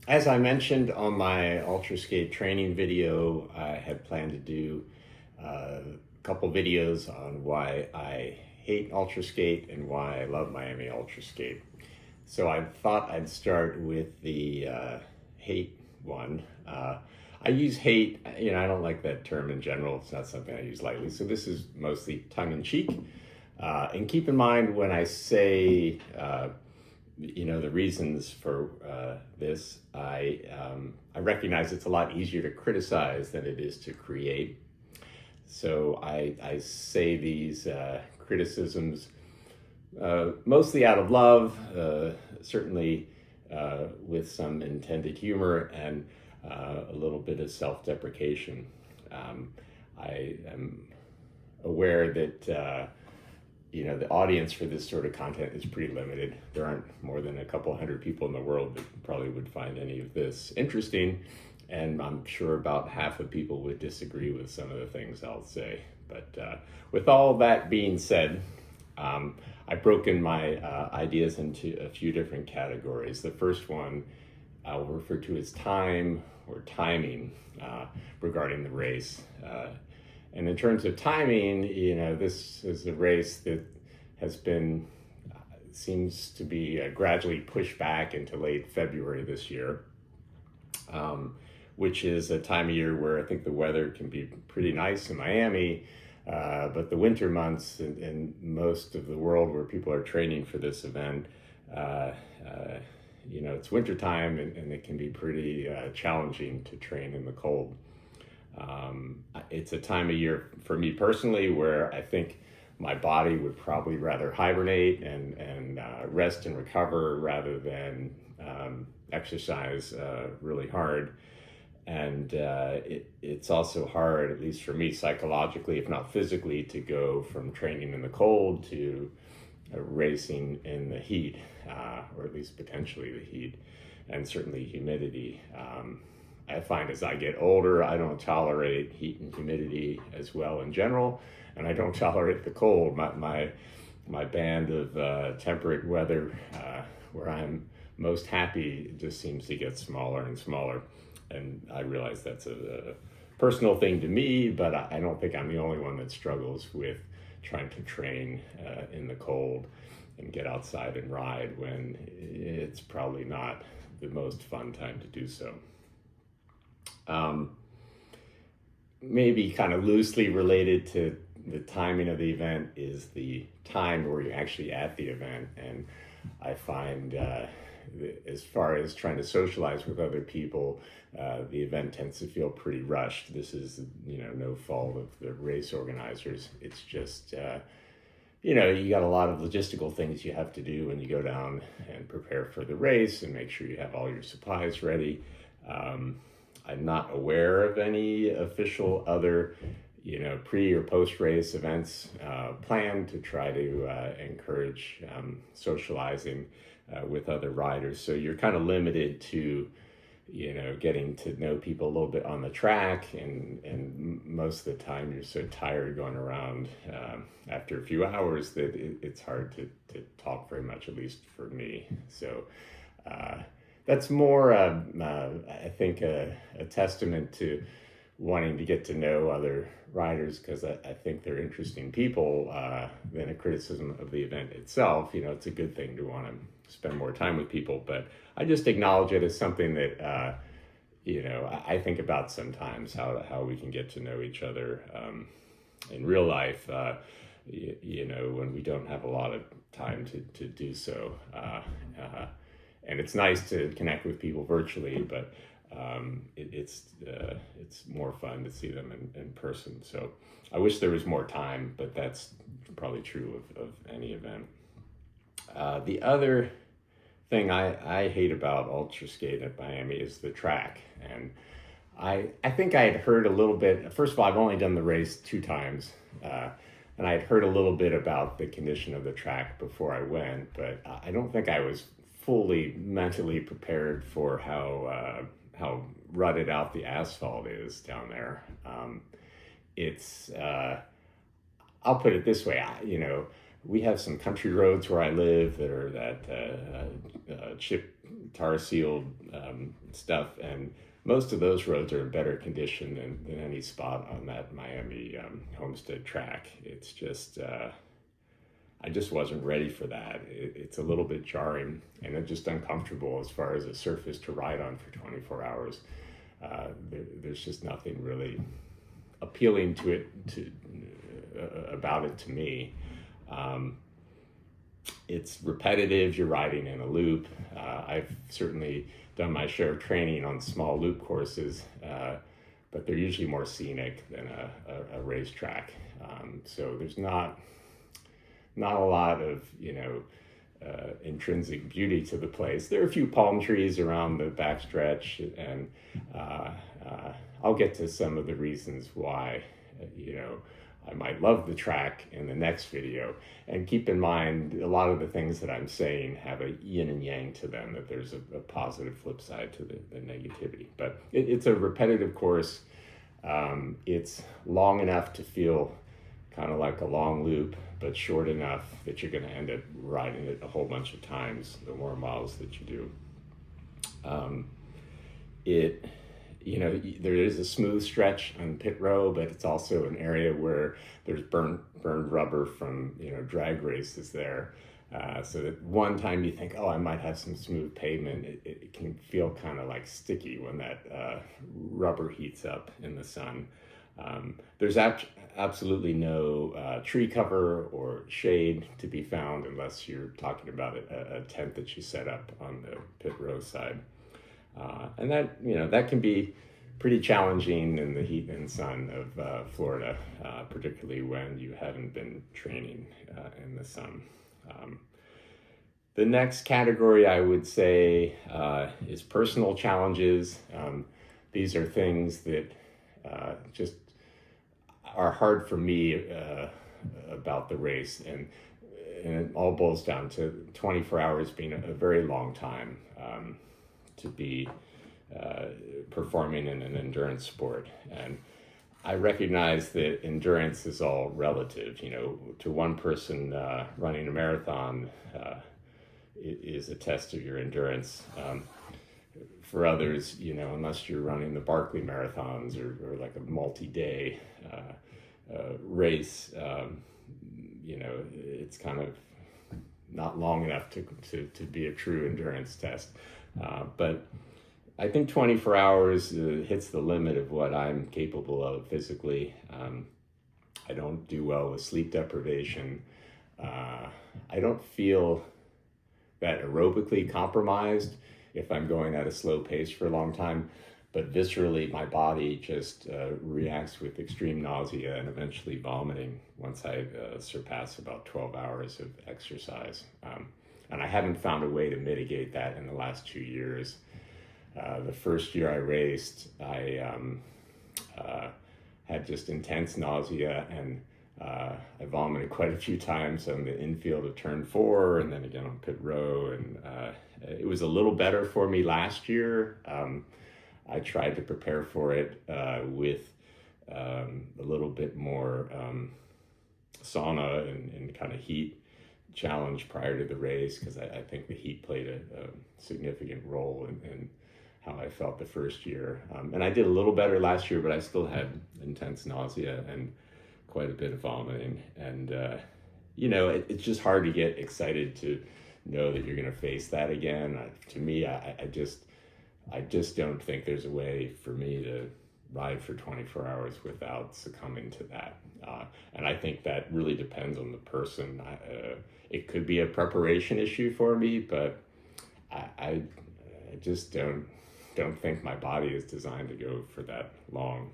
As I mentioned on my Ultraskate training video, I had planned to do a couple videos on why I hate Ultraskate and why I love Miami Ultraskate. So I thought I'd start with the hate one. I use hate, I don't like that term in general. It's not something I use lightly. So this is mostly tongue in cheek. And keep in mind when I say, the reasons for this, I recognize it's a lot easier to criticize than it is to create. So I say these criticisms mostly out of love, certainly with some intended humor and a little bit of self-deprecation. I am aware that the audience for this sort of content is pretty limited. There aren't more than a couple hundred people in the world that probably would find any of this interesting, and I'm sure about half of people would disagree with some of the things I'll say. But with all that being said, I've broken my ideas into a few different categories. The first one I'll refer to as time or timing regarding the race. And in terms of timing, this is a race that has been, seems to be gradually pushed back into late February this year, which is a time of year where I think the weather can be pretty nice in Miami, but the winter months in most of the world where people are training for this event, it's wintertime and it can be pretty challenging to train in the cold. It's a time of year for me personally where I think my body would probably rather hibernate and rest and recover rather than exercise really hard. And it's also hard, at least for me psychologically, if not physically, to go from training in the cold to racing in the heat, or at least potentially the heat, and certainly humidity. I find as I get older, I don't tolerate heat and humidity as well in general, and I don't tolerate the cold. My band of temperate weather, where I'm most happy, just seems to get smaller and smaller. And I realize that's a personal thing to me, but I don't think I'm the only one that struggles with trying to train in the cold and get outside and ride when it's probably not the most fun time to do so. Maybe kind of loosely related to the timing of the event is the time where you're actually at the event. And I find as far as trying to socialize with other people, the event tends to feel pretty rushed. This is, no fault of the race organizers. It's just, you got a lot of logistical things you have to do when you go down and prepare for the race and make sure you have all your supplies ready. I'm not aware of any official other, pre or post race events planned to try to encourage socializing with other riders. So you're kind of limited to, getting to know people a little bit on the track, and most of the time you're so tired going around after a few hours that it's hard to talk very much, at least for me. So that's more, I think, a testament to wanting to get to know other riders, because I think they're interesting people, than a criticism of the event itself. It's a good thing to want to spend more time with people, but I just acknowledge it as something that, I think about sometimes, how we can get to know each other in real life, when we don't have a lot of time to do so. And it's nice to connect with people virtually, but it's more fun to see them in person. So I wish there was more time, but that's probably true of any event. The other thing I hate about Ultraskate at Miami is the track. And I think I had heard a little bit. First of all, I've only done the race 2 times. And I had heard a little bit about the condition of the track before I went, but I don't think I was fully mentally prepared for how rutted out the asphalt is down there. It's I'll put it this way, we have some country roads where I live that are chip tar sealed stuff, and most of those roads are in better condition than any spot on that Miami Homestead track. It's just I just wasn't ready for that. It's a little bit jarring and it's just uncomfortable as far as a surface to ride on for 24 hours. There's just nothing really appealing to it about it to me. It's repetitive. You're riding in a loop. I've certainly done my share of training on small loop courses, but they're usually more scenic than a racetrack. So there's not a lot of, intrinsic beauty to the place. There are a few palm trees around the backstretch, and I'll get to some of the reasons why, I might love the track in the next video. And keep in mind, a lot of the things that I'm saying have a yin and yang to them, that there's a positive flip side to the negativity. But it's a repetitive course. It's long enough to feel kind of like a long loop, but short enough that you're going to end up riding it a whole bunch of times, the more miles that you do. There is a smooth stretch on pit row, but it's also an area where there's burned rubber from, drag races there. So that one time you think, oh, I might have some smooth pavement, it can feel kind of like sticky when that rubber heats up in the sun. There's absolutely no tree cover or shade to be found unless you're talking about a tent that you set up on the pit road side. And that can be pretty challenging in the heat and sun of Florida, particularly when you haven't been training in the sun. The next category I would say is personal challenges. These are things that just are hard for me about the race, and it all boils down to 24 hours being a very long time to be performing in an endurance sport. And I recognize that endurance is all relative. To one person, running a marathon is a test of your endurance. For others, unless you're running the Barkley marathons or like a multi-day race, it's kind of not long enough to be a true endurance test. But I think 24 hours hits the limit of what I'm capable of physically. I don't do well with sleep deprivation. I don't feel that aerobically compromised if I'm going at a slow pace for a long time, but viscerally my body just reacts with extreme nausea and eventually vomiting once I surpass about 12 hours of exercise. And I haven't found a way to mitigate that in the last 2 years. The first year I raced, I had just intense nausea, and I vomited quite a few times on the infield of turn 4 and then again on pit row. And it was a little better for me last year. I tried to prepare for it with a little bit more sauna and kind of heat challenge prior to the race, because I think the heat played a significant role in how I felt the first year. And I did a little better last year, but I still had intense nausea and quite a bit of vomiting. And, it's just hard to get excited to know that you're going to face that again. To me, I just don't think there's a way for me to ride for 24 hours without succumbing to that. And I think that really depends on the person. It could be a preparation issue for me, but I just don't think my body is designed to go for that long.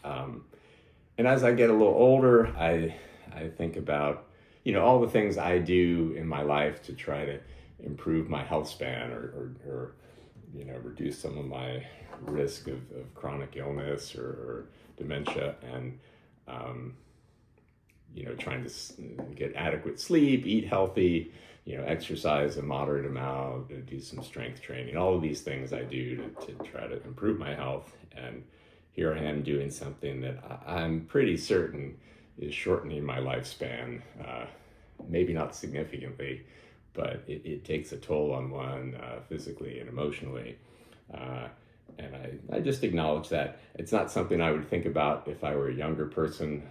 And as I get a little older, I think about, all the things I do in my life to try to improve my health span or reduce some of my risk of chronic illness or dementia, and trying to get adequate sleep, eat healthy, exercise a moderate amount, do some strength training. All of these things I do to try to improve my health. And here I am doing something that I'm pretty certain is shortening my lifespan maybe not significantly, but it takes a toll on one physically and emotionally. And I just acknowledge that. It's not something I would think about if I were a younger person.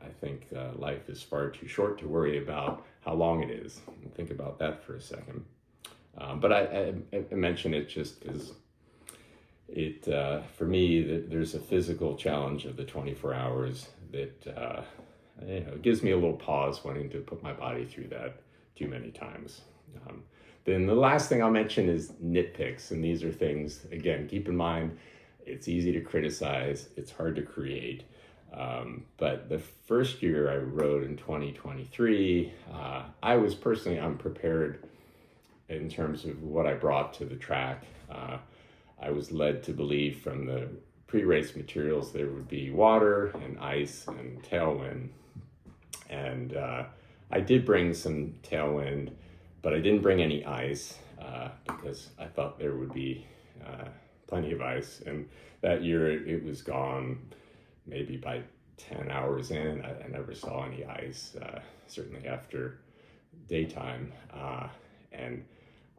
I think life is far too short to worry about how long it is. Think about that for a second. But I mention it just because for me, there's a physical challenge of the 24 hours that gives me a little pause wanting to put my body through that too many times. Then the last thing I'll mention is nitpicks. And these are things, again, keep in mind, it's easy to criticize, it's hard to create. But the first year I rode in 2023, I was personally unprepared in terms of what I brought to the track. I was led to believe from the pre-race materials there would be water and ice and tailwind. And I did bring some tailwind, but I didn't bring any ice because I thought there would be plenty of ice. And that year it was gone maybe by 10 hours in. I never saw any ice, certainly after daytime. And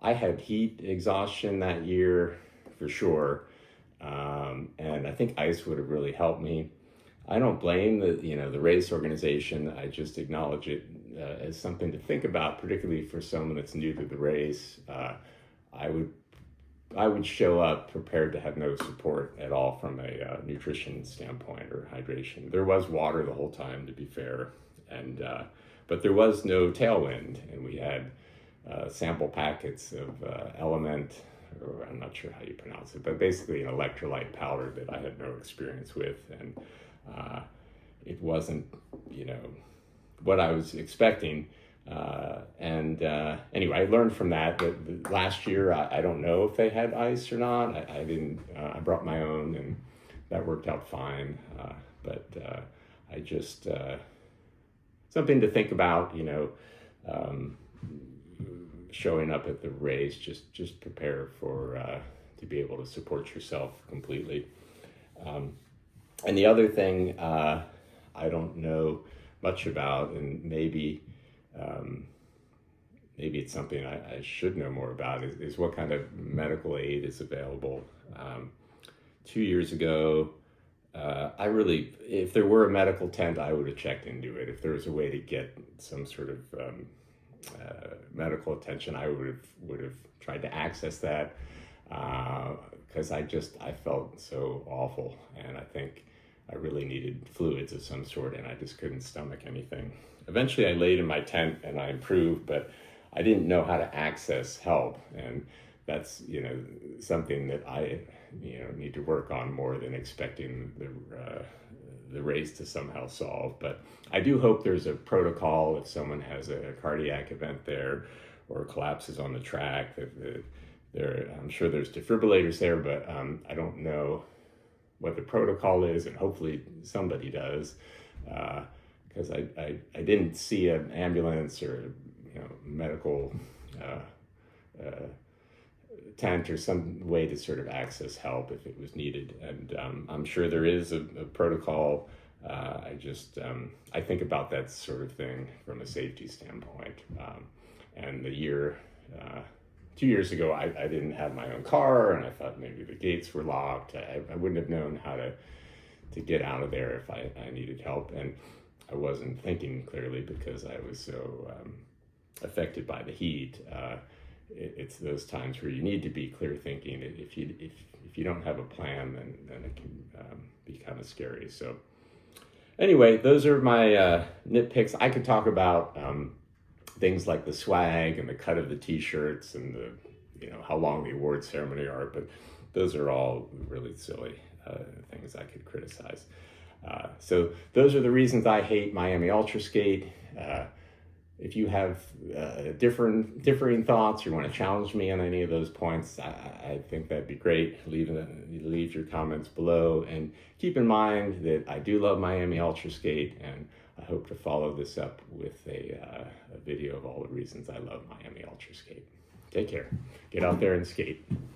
I had heat exhaustion that year for sure. And I think ice would have really helped me. I don't blame the race organization. I just acknowledge it as something to think about, particularly for someone that's new to the race. I would show up prepared to have no support at all from a nutrition standpoint or hydration. There was water the whole time, to be fair, and but there was no tailwind, and we had sample packets of Element, or I'm not sure how you pronounce it, but basically an electrolyte powder that I had no experience with, and it wasn't, what I was expecting. Anyway, I learned from that the last year, I don't know if they had ice or not. I didn't, I brought my own, and that worked out fine. But I just, something to think about, showing up at the race, just prepare for, to be able to support yourself completely. And the other thing I don't know much about, and maybe it's something I should know more about, is what kind of medical aid is available. 2 years ago, if there were a medical tent, I would have checked into it. If there was a way to get some sort of medical attention, I would have tried to access that, because I felt so awful, and I think I really needed fluids of some sort, and I just couldn't stomach anything. Eventually I laid in my tent and I improved, but I didn't know how to access help, and that's something that I need to work on more than expecting the race to somehow solve. But I do hope there's a protocol if someone has a cardiac event there or collapses on the track. I'm sure there's defibrillators there, but I don't know what the protocol is, and hopefully somebody does, because I didn't see an ambulance or medical tent or some way to sort of access help if it was needed. And I'm sure there is a protocol. I think about that sort of thing from a safety standpoint. And 2 years ago, I didn't have my own car, and I thought maybe the gates were locked. I wouldn't have known how to get out of there if I needed help. And I wasn't thinking clearly because I was so affected by the heat. It's those times where you need to be clear thinking. If you don't have a plan, then it can be kind of scary. So anyway, those are my nitpicks. I could talk about things like the swag and the cut of the t-shirts and how long the award ceremony are, but those are all really silly things I could criticize. So those are the reasons I hate Miami Ultraskate. If you have differing thoughts, you want to challenge me on any of those points, I think that'd be great. Leave your comments below, and keep in mind that I do love Miami Ultraskate, and I hope to follow this up with a video of all the reasons I love Miami Ultraskate. Take care. Get out there and skate.